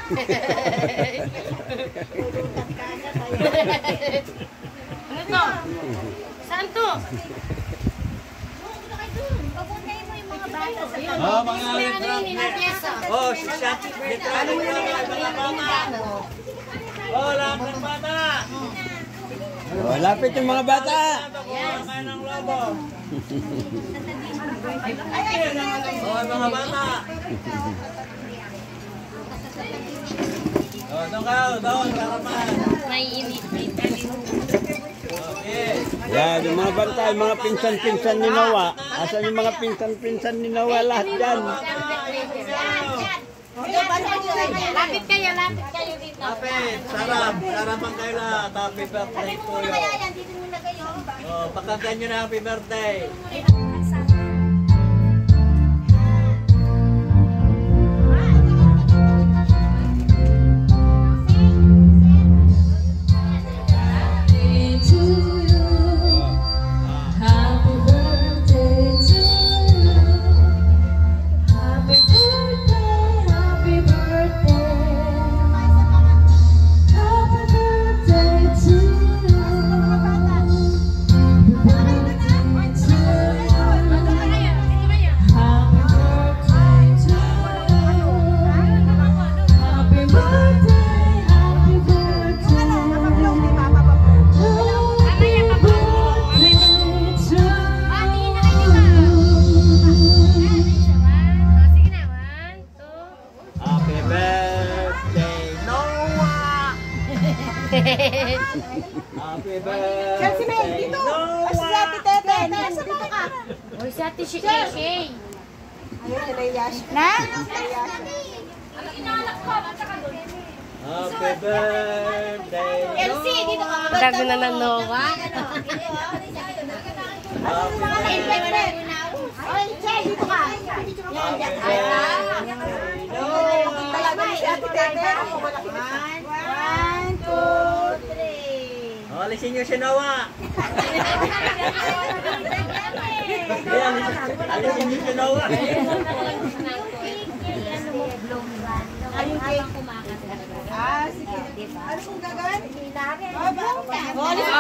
Ano to? Saan to? Oh, mga litrap. Oh, si Shati. Litrap mo yung mga bata. Oh, lapit ng bata. Oh, lapit yung mga bata. Yes. Oh, mga bata. Oh, doon kayo, doon, karaman. Naiinit-init. Okay. Yan, yung mga bantay, mga pinsan-pinsan ni Noah. Asan yung mga pinsan-pinsan ni Noah? Lahat dyan. Lapit kayo dito. Lapit, sarap. Sarap ang kayo lahat. Happy birthday po yun. Oh, pakantan nyo na happy birthday. Happy birthday. Chelsea May, dito. Si Ate Tete. Dito ka. Uy, si Ate Shay. Ayun, nalayash. Na? Happy birthday. Elsie, dito ka. Tago na ng Noah. Oy, Chelsea, dito ka. Talaga ni si Ate Tete. 1, 2, 3. Oh, alisin nyo si Noah. Alisin nyo si Noah. Ayun cake. Sige. Ano kung gagawin? Alisin na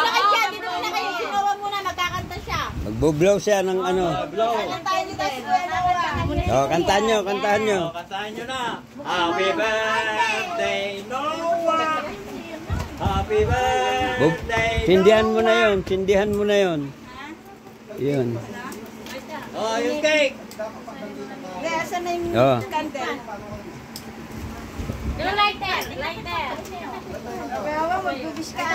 kayo dyan. Dito muna kayo. Sinawa muna. Magkakanta siya. Magbo-blow siya ng ano. Kantahan niyo tayo si Kuya Noah. Oh, kantahan nyo, kantahan nyo. Oh, kantahan nyo na. Happy birthday, Noah. Happy birthday, Sindihan mo na yun, sindihan mo na yun. Yun. Oh, yung cake. Hindi, asan na yung Oh. candle? Yung lighter. Kaya mag-wish ka.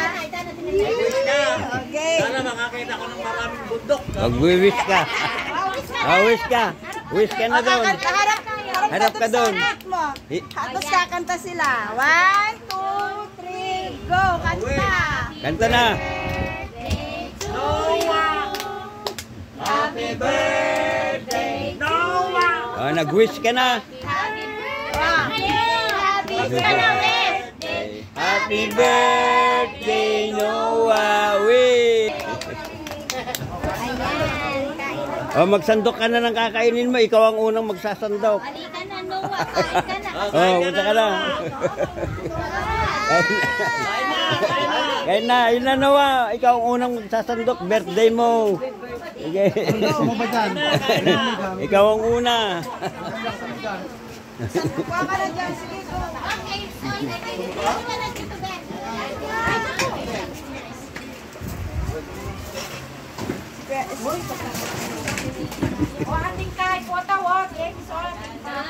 Wish ka. Okay. Sana makakita ko ng maraming bundok. Mag-wish ka. Wish ka. Wish ka na doon. Harap ka doon. Tapos kakanta sila. 1, 2, 3, go! Kanta! Kanta na. Noah. Happy birthday, Noah. Oh, nag-wish ka na. Happy birthday, Noah. Wish. Oh, magsandok ka na ng kakainin mo. Ikaw ang unang magsasandok. Halika na, Noah. Kain ka na. Oh, punta ka na. Kain na, yun na Noah. Ikaw ang unang magsasandok. Birthday mo. Okay. Ikaw ang una. Kuha ka na dyan. Sige, go. Okay, so, dito ka na dito, Ben. O ating kahit po tawag. So,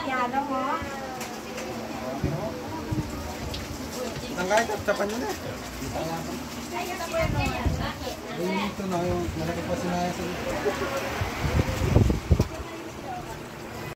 piano mo. Tanggalin, tapan nyo na. Ito na yung malaki pa sinaya sa